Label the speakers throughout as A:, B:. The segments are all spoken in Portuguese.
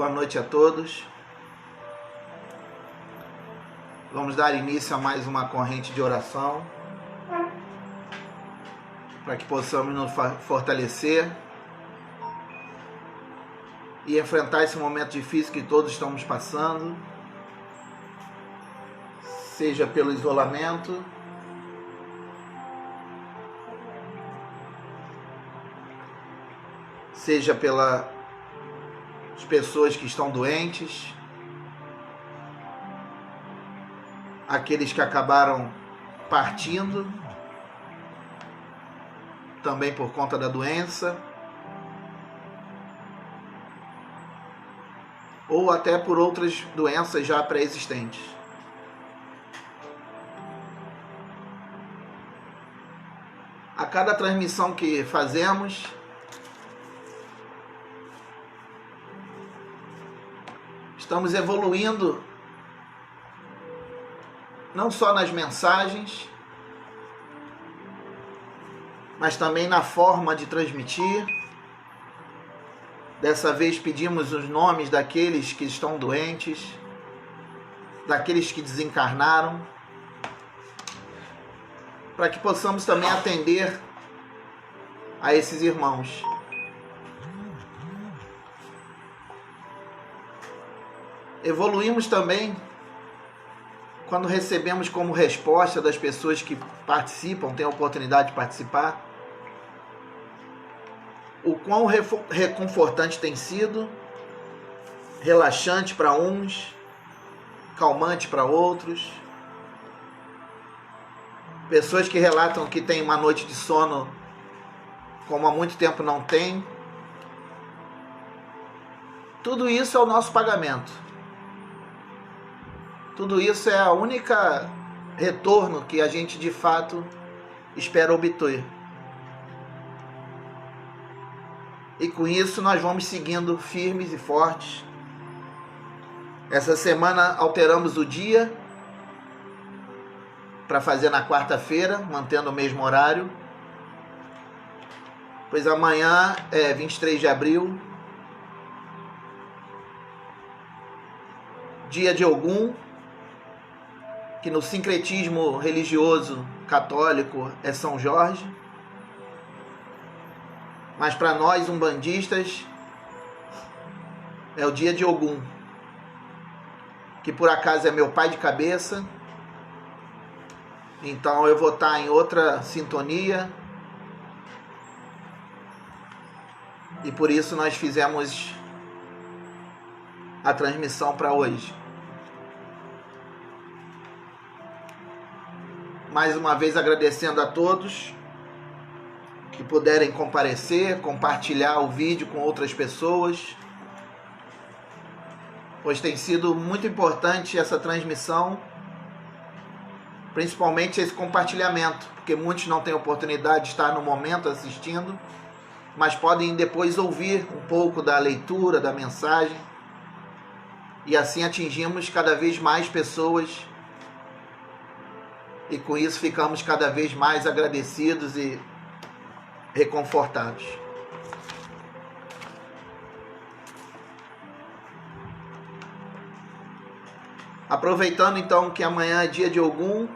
A: Boa noite a todos. Vamos dar início a mais uma corrente de oração para que possamos nos fortalecer e enfrentar esse momento difícil que todos estamos passando, seja pelo isolamento, seja pelas pessoas que estão doentes, aqueles que acabaram partindo também por conta da doença, ou até por outras doenças já pré-existentes. A cada transmissão que fazemos, estamos evoluindo não só nas mensagens, mas também na forma de transmitir. Dessa vez pedimos os nomes daqueles que estão doentes, daqueles que desencarnaram, para que possamos também atender a esses irmãos. Evoluímos também quando recebemos como resposta das pessoas que participam, têm a oportunidade de participar, o quão reconfortante tem sido, relaxante para uns, calmante para outros. Pessoas que relatam que têm uma noite de sono como há muito tempo não tem. Tudo isso é o nosso pagamento. Tudo isso é a única retorno que a gente de fato espera obter. E com isso nós vamos seguindo firmes e fortes. Essa semana alteramos o dia para fazer na quarta-feira, mantendo o mesmo horário. Pois amanhã é 23 de abril, dia de Ogum, que no sincretismo religioso católico é São Jorge, mas para nós umbandistas é o dia de Ogum, que por acaso é meu pai de cabeça, então eu vou estar em outra sintonia, e por isso nós fizemos a transmissão para hoje. Mais uma vez agradecendo a todos que puderem comparecer, compartilhar o vídeo com outras pessoas, pois tem sido muito importante essa transmissão, principalmente esse compartilhamento, porque muitos não têm oportunidade de estar no momento assistindo, mas podem depois ouvir um pouco da leitura, da mensagem, e assim atingimos cada vez mais pessoas. E com isso ficamos cada vez mais agradecidos e reconfortados. Aproveitando então que amanhã é dia de Ogum,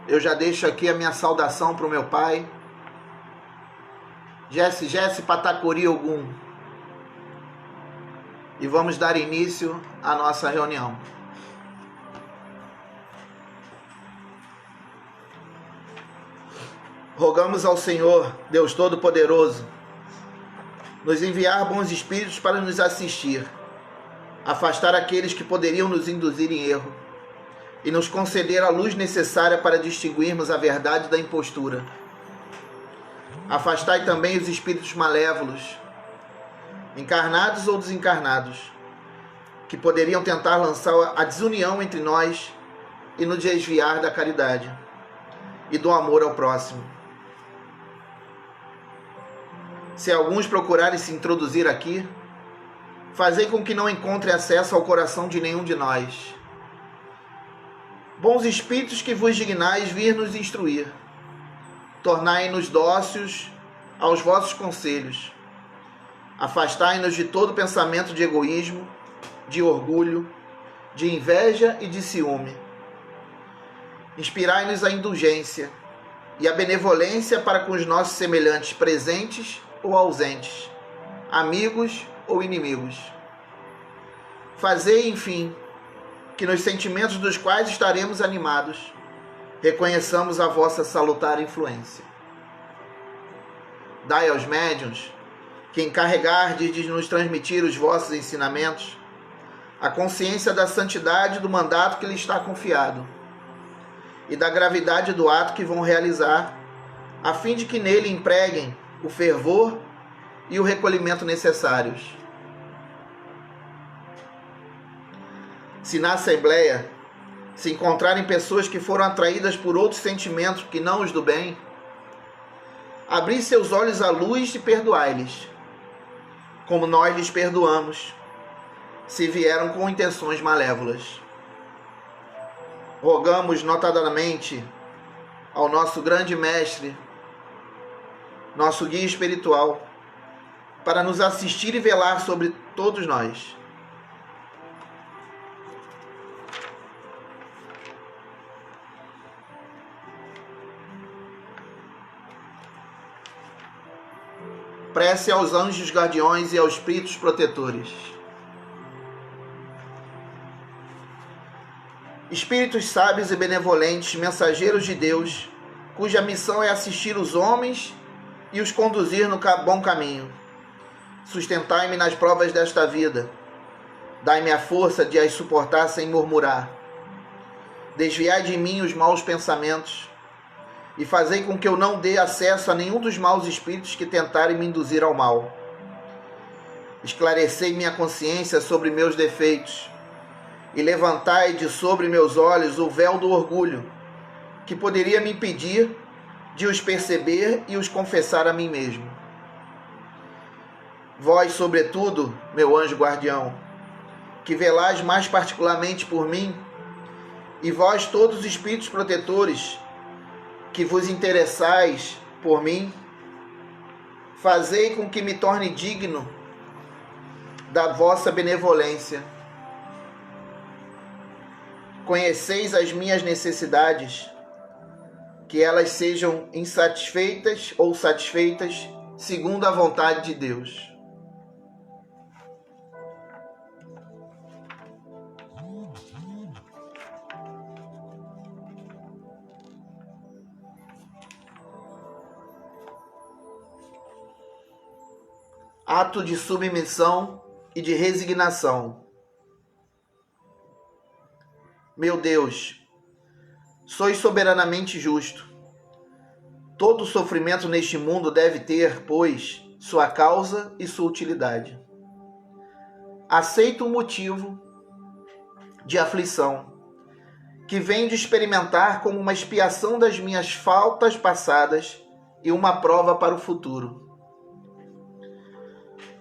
A: eu já deixo aqui a minha saudação para o meu pai. Jesse Patacori Ogum. E vamos dar início à nossa reunião. Rogamos ao Senhor, Deus Todo-Poderoso, nos enviar bons espíritos para nos assistir, afastar aqueles que poderiam nos induzir em erro e nos conceder a luz necessária para distinguirmos a verdade da impostura. Afastai também os espíritos malévolos, encarnados ou desencarnados, que poderiam tentar lançar a desunião entre nós e nos desviar da caridade e do amor ao próximo. Se alguns procurarem se introduzir aqui, fazei com que não encontrem acesso ao coração de nenhum de nós. Bons espíritos que vos dignais vir nos instruir, tornai-nos dóceis aos vossos conselhos, Afastai-nos de todo pensamento de egoísmo, de orgulho, de inveja e de ciúme. Inspirai-nos a indulgência e a benevolência para com os nossos semelhantes presentes ou ausentes, amigos ou inimigos. Fazei, enfim, que nos sentimentos dos quais estaremos animados, reconheçamos a vossa salutar influência. Dai aos médiuns, que encarregardes de nos transmitir os vossos ensinamentos, a consciência da santidade do mandato que lhe está confiado e da gravidade do ato que vão realizar, a fim de que nele empreguem o fervor e o recolhimento necessários. Se na Assembleia se encontrarem pessoas que foram atraídas por outros sentimentos que não os do bem, abri seus olhos à luz e perdoai-lhes, como nós lhes perdoamos, se vieram com intenções malévolas. Rogamos notadamente ao nosso grande mestre, nosso guia espiritual, para nos assistir e velar sobre todos nós. Prece aos anjos guardiões e aos espíritos protetores. Espíritos sábios e benevolentes, mensageiros de Deus, cuja missão é assistir os homens e os conduzir no bom caminho. Sustentai-me nas provas desta vida. Dai-me a força de as suportar sem murmurar. Desviai de mim os maus pensamentos e fazei com que eu não dê acesso a nenhum dos maus espíritos que tentarem me induzir ao mal. Esclarecei minha consciência sobre meus defeitos e levantai de sobre meus olhos o véu do orgulho, que poderia me impedir de os perceber e os confessar a mim mesmo. Vós, sobretudo, meu anjo guardião, que velais mais particularmente por mim, e vós todos os espíritos protetores, que vos interessais por mim, fazei com que me torne digno da vossa benevolência. Conheceis as minhas necessidades, que elas sejam insatisfeitas ou satisfeitas segundo a vontade de Deus. Ato de submissão e de resignação. Meu Deus, sois soberanamente justo. Todo sofrimento neste mundo deve ter, pois, sua causa e sua utilidade. Aceito o motivo de aflição, que venho de experimentar como uma expiação das minhas faltas passadas e uma prova para o futuro.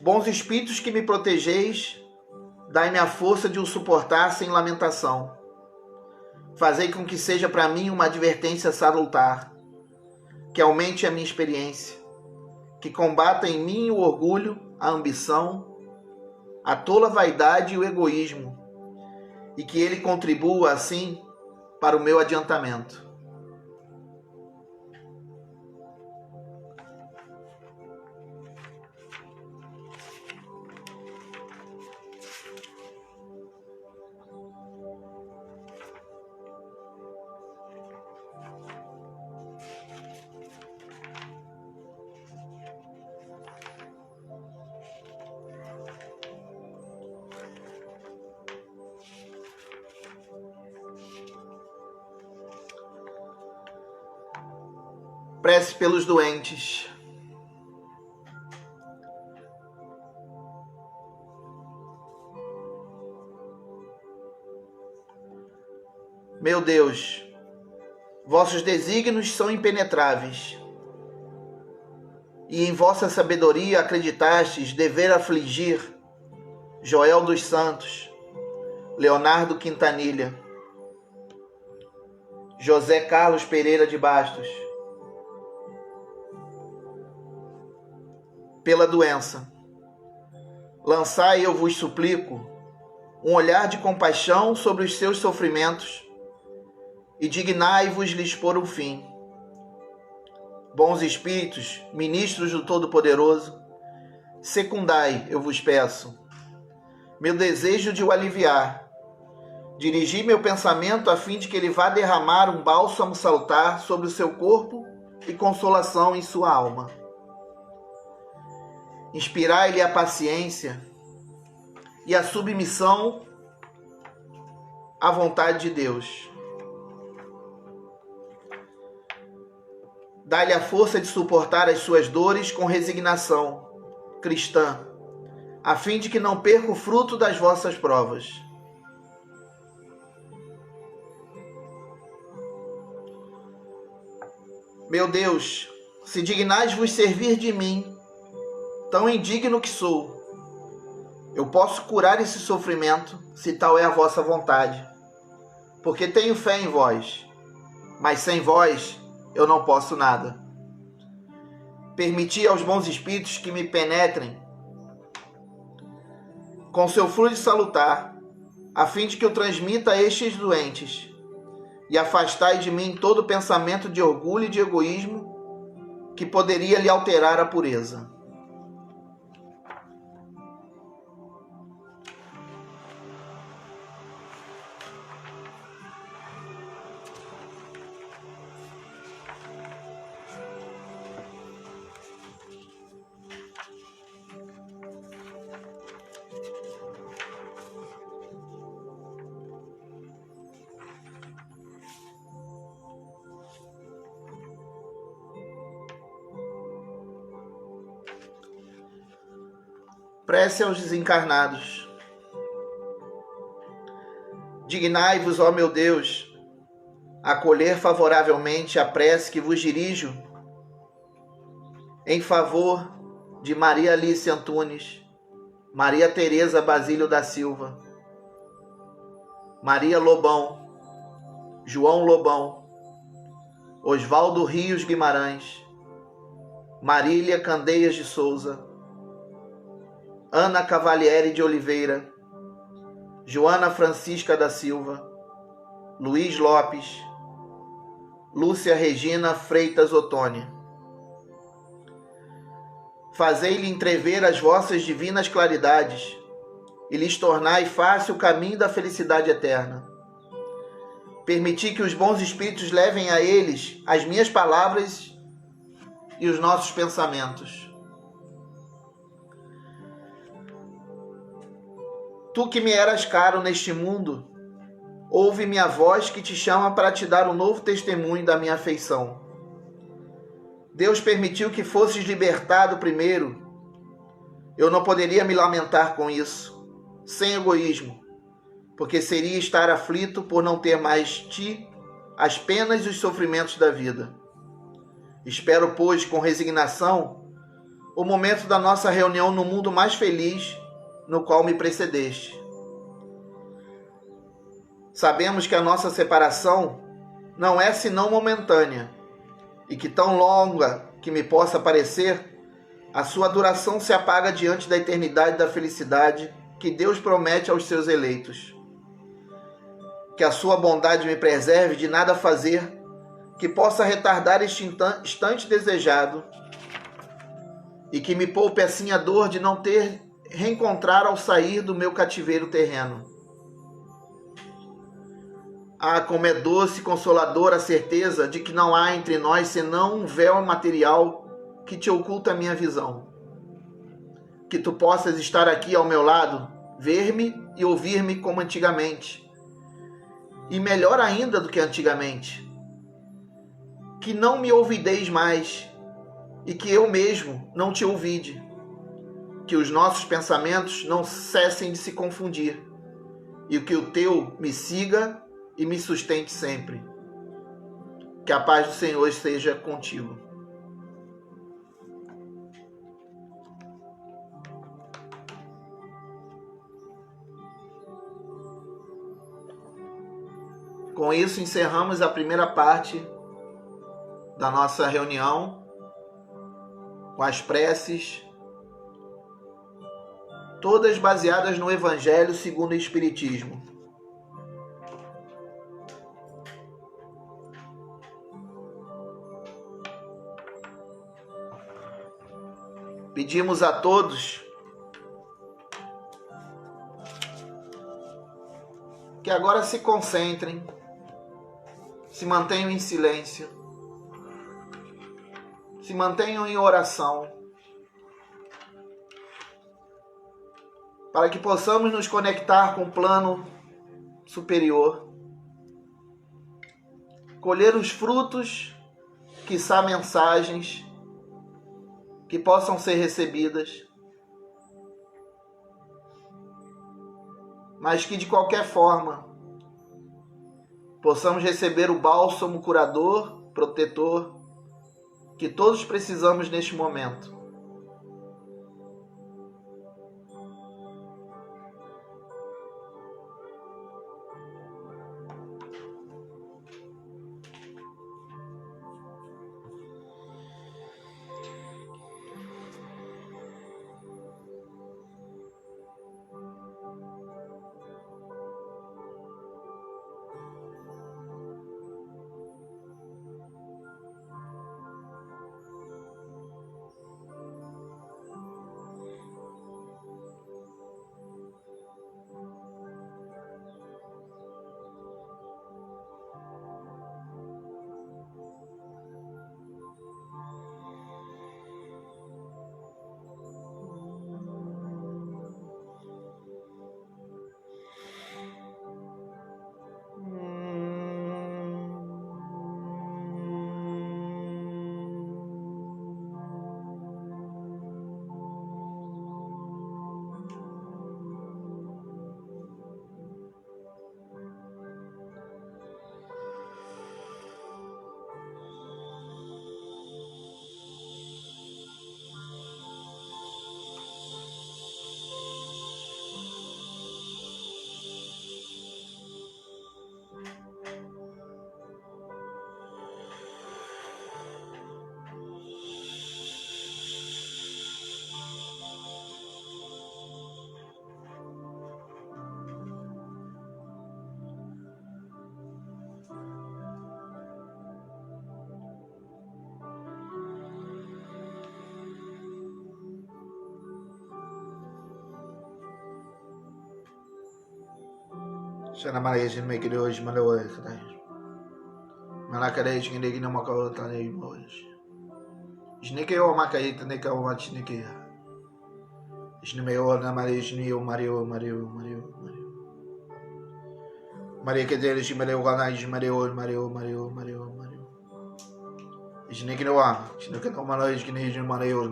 A: Bons espíritos que me protegeis, dai-me a força de o suportar sem lamentação. Fazei com que seja para mim uma advertência salutar, que aumente a minha experiência, que combata em mim o orgulho, a ambição, a tola vaidade e o egoísmo, e que ele contribua, assim, para o meu adiantamento. Prece pelos doentes. Meu Deus, vossos desígnios são impenetráveis, e em vossa sabedoria acreditastes dever afligir Joel dos Santos, Leonardo Quintanilha, José Carlos Pereira de Bastos, pela doença, Lançai, eu vos suplico, um olhar de compaixão sobre os seus sofrimentos e dignai-vos-lhes por um fim. Bons espíritos, ministros do Todo-Poderoso, secundai, eu vos peço, meu desejo de o aliviar. Dirigi meu pensamento a fim de que ele vá derramar um bálsamo salutar sobre o seu corpo e consolação em sua alma. Inspirai-lhe a paciência e a submissão à vontade de Deus. Dai-lhe a força de suportar as suas dores com resignação cristã, a fim de que não perca o fruto das vossas provas. Meu Deus, se dignais vos servir de mim, tão indigno que sou, eu posso curar esse sofrimento, se tal é a vossa vontade, porque tenho fé em vós, mas sem vós eu não posso nada. Permiti aos bons espíritos que me penetrem com seu fluido salutar, a fim de que eu transmita a estes doentes, e afastai de mim todo pensamento de orgulho e de egoísmo que poderia lhe alterar a pureza. Prece aos desencarnados. Dignai-vos, ó meu Deus, acolher favoravelmente a prece que vos dirijo em favor de Maria Alice Antunes, Maria Tereza Basílio da Silva, Maria Lobão, João Lobão, Oswaldo Rios Guimarães, Marília Candeias de Souza, Ana Cavalieri de Oliveira, Joana Francisca da Silva, Luiz Lopes, Lúcia Regina Freitas Otônia. Fazei-lhe entrever as vossas divinas claridades e lhes tornai fácil o caminho da felicidade eterna. Permiti que os bons espíritos levem a eles as minhas palavras e os nossos pensamentos. Tu que me eras caro neste mundo, ouve minha voz que te chama para te dar um novo testemunho da minha afeição. Deus permitiu que fosses libertado primeiro. Eu não poderia me lamentar com isso, sem egoísmo, porque seria estar aflito por não ter mais ti as penas e os sofrimentos da vida. Espero, pois, com resignação, o momento da nossa reunião no mundo mais feliz no qual me precedeste. Sabemos que a nossa separação não é senão momentânea, e que tão longa que me possa parecer, a sua duração se apaga diante da eternidade da felicidade que Deus promete aos seus eleitos. Que a sua bondade me preserve de nada fazer que possa retardar este instante desejado, e que me poupe assim a dor de não ter reencontrar ao sair do meu cativeiro terreno. Ah, como é doce e consoladora a certeza de que não há entre nós senão um véu material que te oculta a minha visão. Que tu possas estar aqui ao meu lado, ver-me e ouvir-me como antigamente, e melhor ainda do que antigamente. Que não me ouvideis mais, e que eu mesmo não te ouvide. Que os nossos pensamentos não cessem de se confundir, e que o teu me siga e me sustente sempre. Que a paz do Senhor esteja contigo. Com isso, encerramos a primeira parte da nossa reunião com as preces todas baseadas no Evangelho segundo o Espiritismo. Pedimos a todos que agora se concentrem, se mantenham em silêncio, se mantenham em oração, para que possamos nos conectar com o plano superior, colher os frutos, quiçá mensagens que possam ser recebidas, mas que de qualquer forma possamos receber o bálsamo curador, protetor, que todos precisamos neste momento. Shana Maria Jin make it hoje, Malawai, Malacadei, Chindig no Macota, hoje. Snake or Macaita, Nica or Machiniki. Ishnimeo, Namarijni, Mario. Maria Cadelish, Mario. Snake no one, Chinaka Malaj, Kinesian Mario.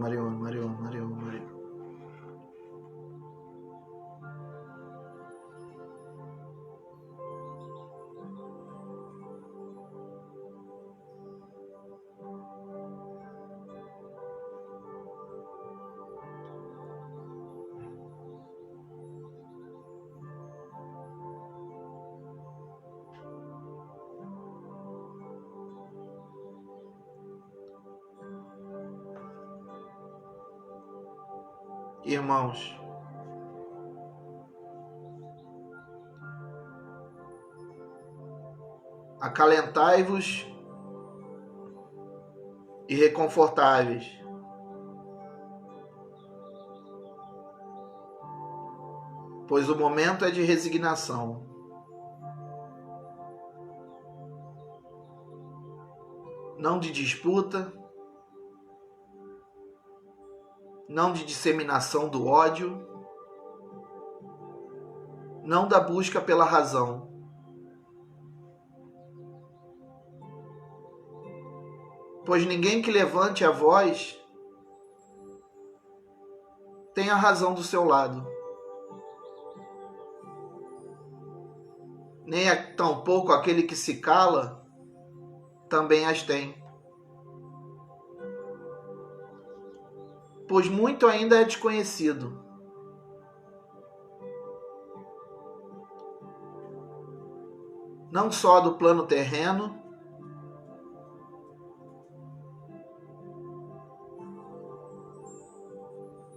A: Irmãos, acalentai-vos e reconfortáveis, pois o momento é de resignação. Não de disputa, não de disseminação do ódio, não da busca pela razão. Pois ninguém que levante a voz tem a razão do seu lado. Nem tampouco aquele que se cala também as tem. Pois muito ainda é desconhecido. Não só do plano terreno,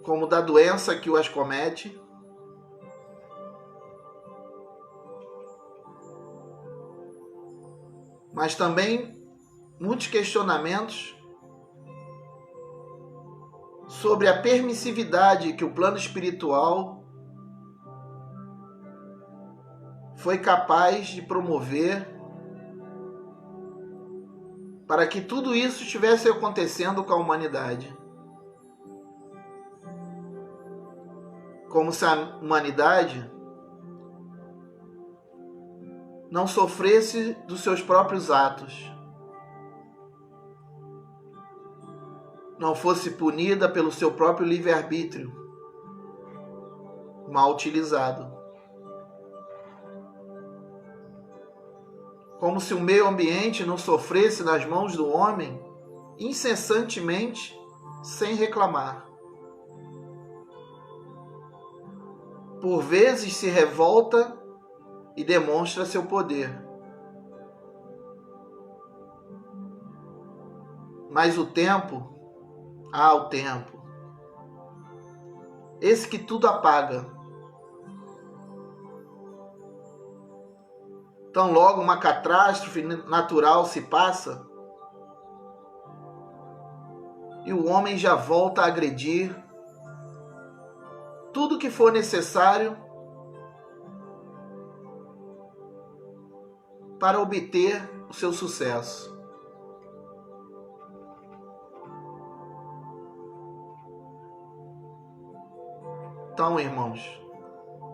A: como da doença que o acomete, mas também muitos questionamentos sobre a permissividade que o plano espiritual foi capaz de promover para que tudo isso estivesse acontecendo com a humanidade. Como se a humanidade não sofresse dos seus próprios atos, não fosse punida pelo seu próprio livre-arbítrio, mal utilizado. Como se o meio ambiente não sofresse nas mãos do homem incessantemente, sem reclamar. Por vezes se revolta e demonstra seu poder. Mas o tempo, o tempo, esse que tudo apaga. Tão logo uma catástrofe natural se passa, e o homem já volta a agredir tudo que for necessário para obter o seu sucesso. Então, irmãos,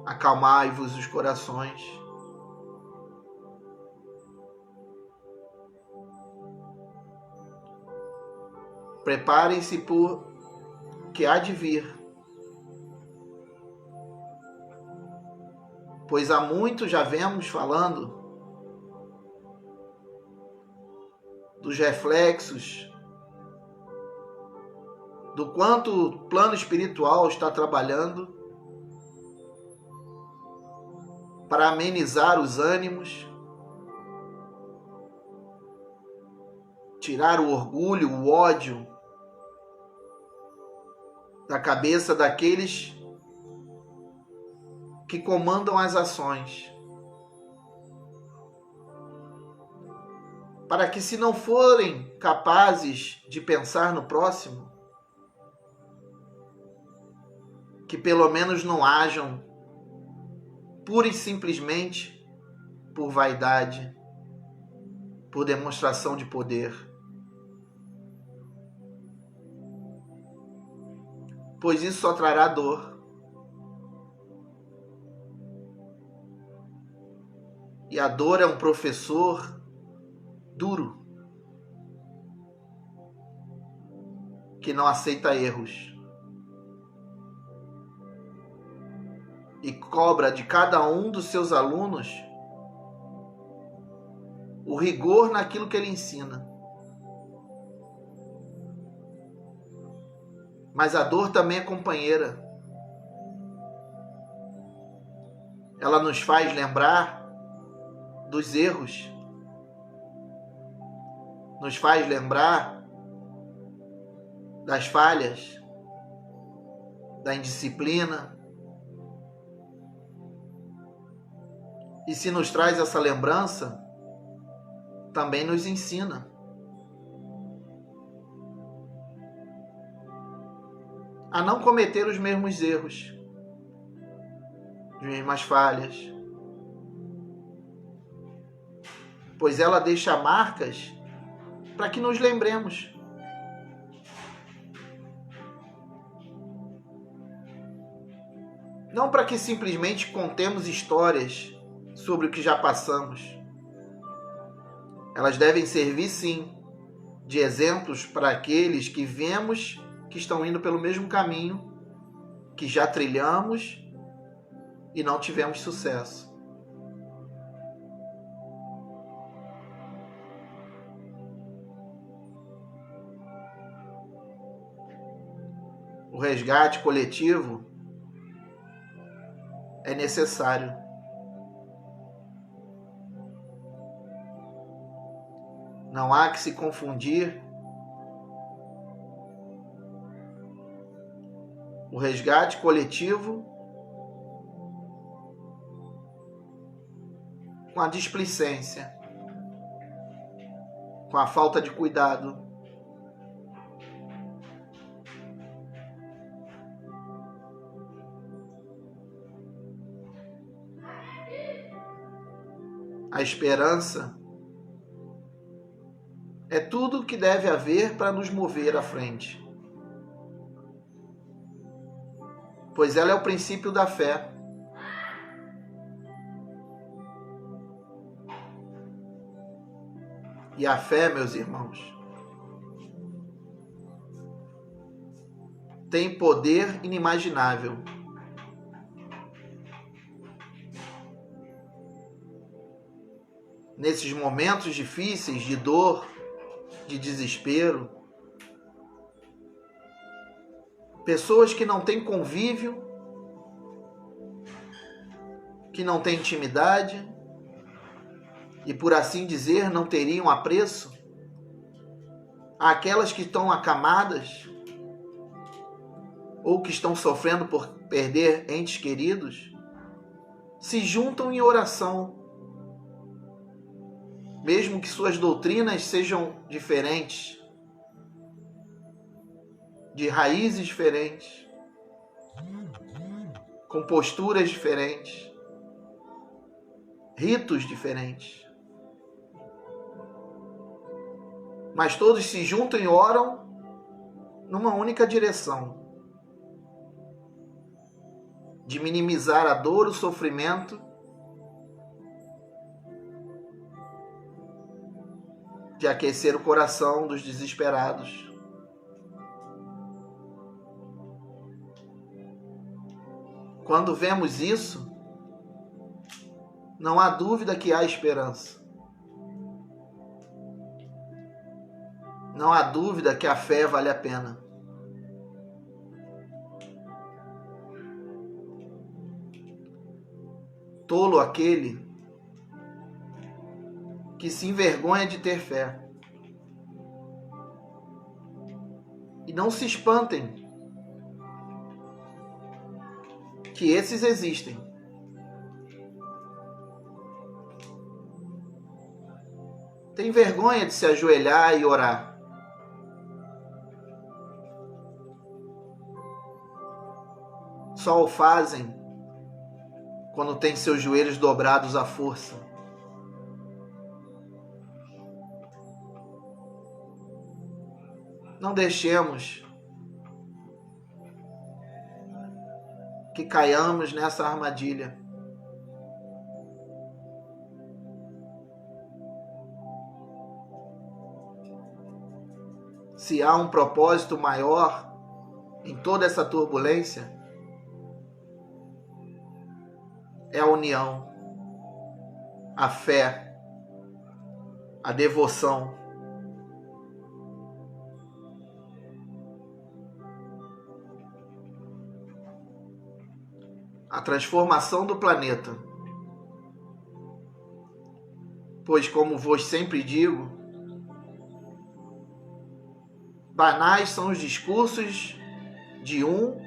A: acalmai-vos os corações. Preparem-se por que há de vir. Pois há muito já vemos falando dos reflexos, do quanto o plano espiritual está trabalhando para amenizar os ânimos, tirar o orgulho, o ódio da cabeça daqueles que comandam as ações, para que, se não forem capazes de pensar no próximo, que pelo menos não hajam pura e simplesmente por vaidade, por demonstração de poder. Pois isso só trará dor. E a dor é um professor duro, que não aceita erros e cobra de cada um dos seus alunos o rigor naquilo que ele ensina. Mas a dor também é companheira. Ela nos faz lembrar dos erros, nos faz lembrar das falhas, da indisciplina. E se nos traz essa lembrança, também nos ensina a não cometer os mesmos erros, as mesmas falhas, pois ela deixa marcas para que nos lembremos. Não para que simplesmente contemos histórias sobre o que já passamos. Elas devem servir, sim, de exemplos para aqueles que vemos que estão indo pelo mesmo caminho que já trilhamos e não tivemos sucesso. O resgate coletivo é necessário. Não há que se confundir o resgate coletivo com a displicência. com a falta de cuidado, a esperança é tudo o que deve haver para nos mover à frente, pois ela é o princípio da fé. E a fé, meus irmãos, tem poder inimaginável. Nesses momentos difíceis de dor, de desespero, pessoas que não têm convívio, que não têm intimidade, e por assim dizer, não teriam apreço àquelas que estão acamadas ou que estão sofrendo por perder entes queridos, se juntam em oração, mesmo que suas doutrinas sejam diferentes, de raízes diferentes, com posturas diferentes, ritos diferentes. Mas todos se juntam e oram numa única direção: de minimizar a dor, o sofrimento, de aquecer o coração dos desesperados. Quando vemos isso, não há dúvida que há esperança. Não há dúvida que a fé vale a pena. Tolo aquele que se envergonha de ter fé. E não se espantem que esses existem. Tem vergonha de se ajoelhar e orar. Só o fazem quando têm seus joelhos dobrados à força. Não deixemos que caiamos nessa armadilha. Se há um propósito maior em toda essa turbulência, é a união, a fé, a devoção. A transformação do planeta. Pois, como vos sempre digo, banais são os discursos de um,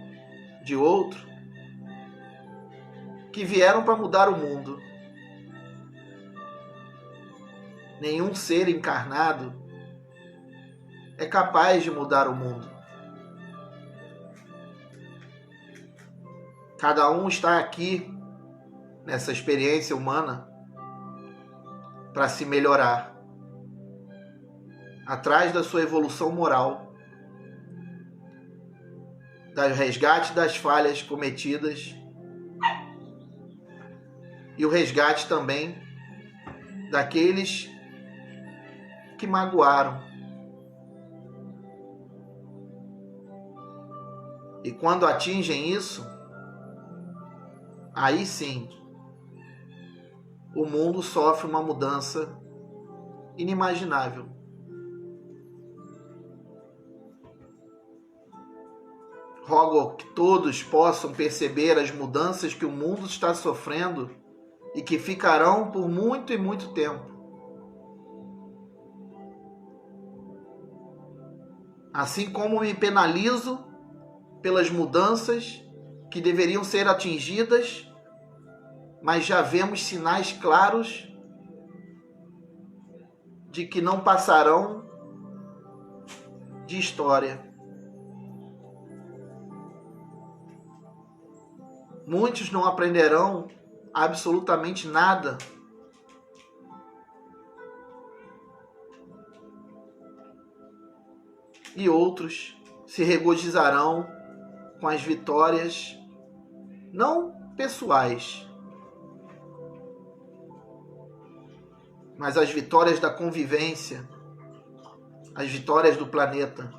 A: de outro, que vieram para mudar o mundo. Nenhum ser encarnado é capaz de mudar o mundo. Cada um está aqui, nessa experiência humana, para se melhorar, atrás da sua evolução moral, do resgate das falhas cometidas e o resgate também daqueles que magoaram. E quando atingem isso, aí sim, o mundo sofre uma mudança inimaginável. Rogo que todos possam perceber as mudanças que o mundo está sofrendo e que ficarão por muito e muito tempo. Assim como me penalizo pelas mudanças que deveriam ser atingidas, mas já vemos sinais claros de que não passarão de história. Muitos não aprenderão absolutamente nada. E outros se regozijarão com as vitórias, não pessoais, mas as vitórias da convivência, as vitórias do planeta.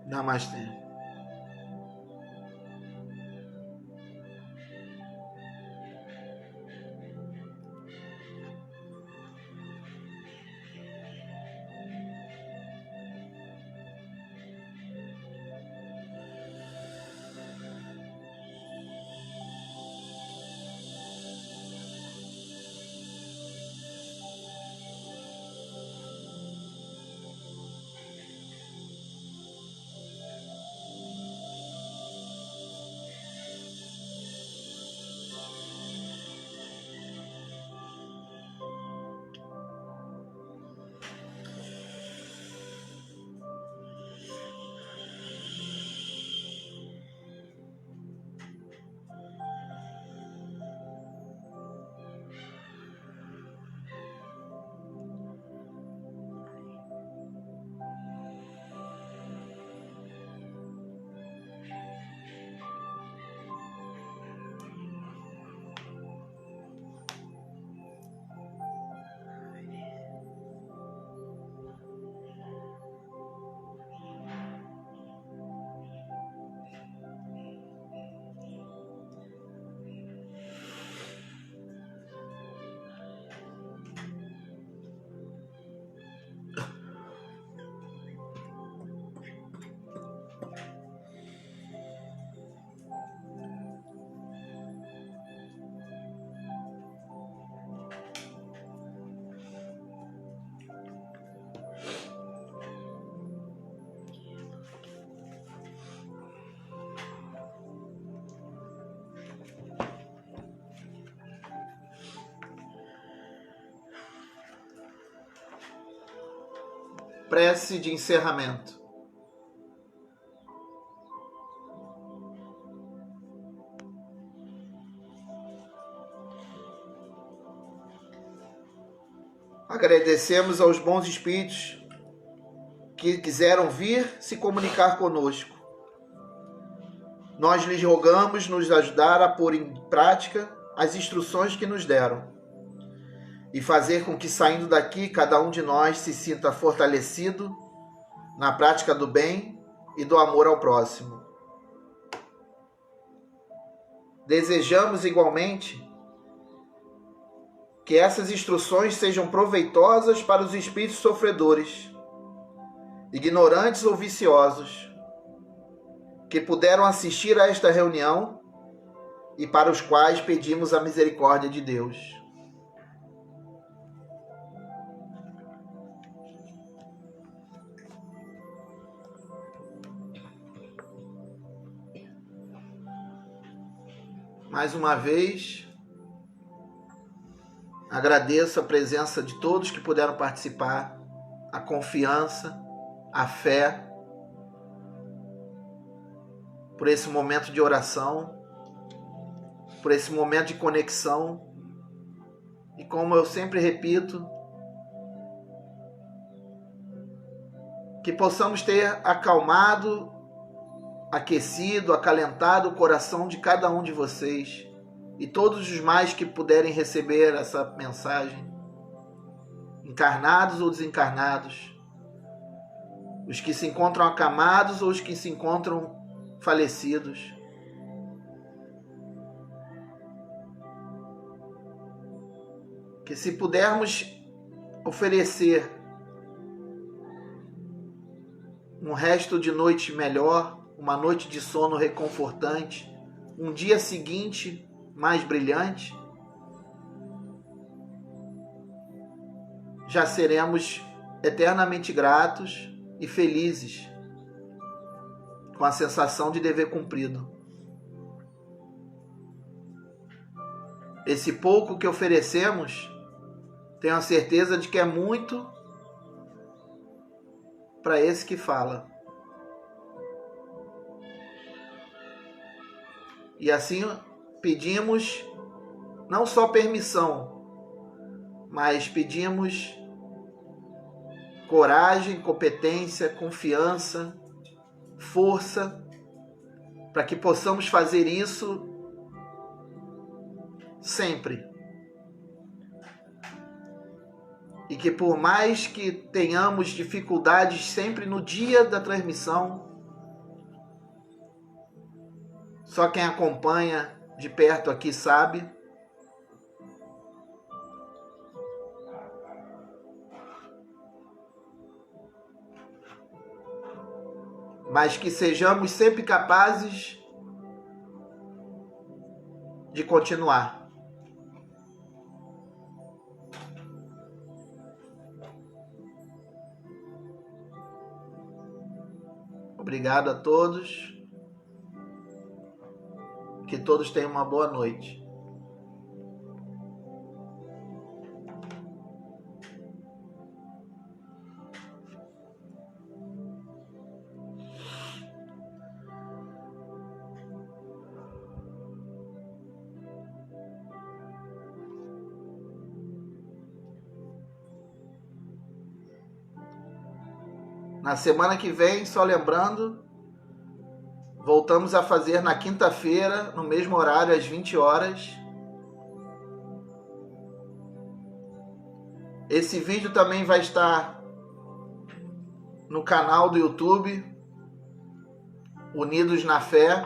A: Namastê. Prece de encerramento. Agradecemos aos bons espíritos que quiseram vir se comunicar conosco. Nós lhes rogamos nos ajudar a pôr em prática as instruções que nos deram e fazer com que, saindo daqui, cada um de nós se sinta fortalecido na prática do bem e do amor ao próximo. Desejamos igualmente que essas instruções sejam proveitosas para os espíritos sofredores, ignorantes ou viciosos, que puderam assistir a esta reunião e para os quais pedimos a misericórdia de Deus. Mais uma vez, agradeço a presença de todos que puderam participar, a confiança, a fé, por esse momento de oração, por esse momento de conexão. E como eu sempre repito, que possamos ter acalmado, aquecido, acalentado o coração de cada um de vocês e todos os mais que puderem receber essa mensagem, encarnados ou desencarnados, os que se encontram acamados ou os que se encontram falecidos. Que se pudermos oferecer um resto de noite melhor, uma noite de sono reconfortante, um dia seguinte mais brilhante, já seremos eternamente gratos e felizes com a sensação de dever cumprido. Esse pouco que oferecemos, tenho a certeza de que é muito para esse que fala. E assim pedimos não só permissão, mas pedimos coragem, competência, confiança, força, para que possamos fazer isso sempre. E que por mais que tenhamos dificuldades sempre no dia da transmissão, só quem acompanha de perto aqui sabe, mas que sejamos sempre capazes de continuar. Obrigado a todos. Que todos tenham uma boa noite. Na semana que vem, só lembrando, voltamos a fazer na quinta-feira, no mesmo horário, às 20 horas. Esse vídeo também vai estar no canal do YouTube, Unidos na Fé.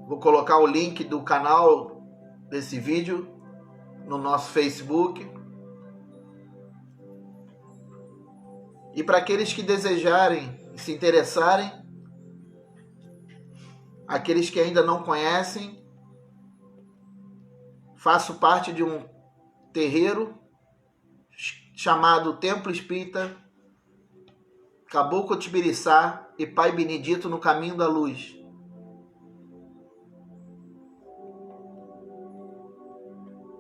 A: Vou colocar o link do canal desse vídeo no nosso Facebook. E para aqueles que desejarem e se interessarem, aqueles que ainda não conhecem, faço parte de um terreiro chamado Templo Espírita Caboclo Tibiriçá e Pai Benedito no Caminho da Luz.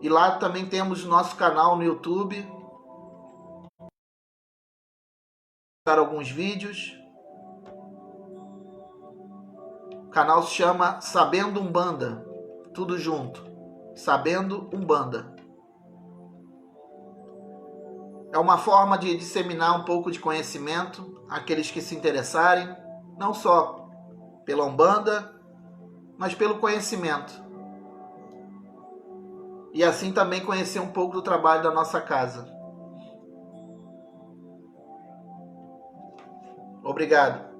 A: E lá também temos nosso canal no YouTube, alguns vídeos. O canal se chama Sabendo Umbanda, tudo junto, Sabendo Umbanda. É uma forma de disseminar um pouco de conhecimento àqueles que se interessarem, não só pela Umbanda, mas pelo conhecimento. E assim também conhecer um pouco do trabalho da nossa casa. Obrigado.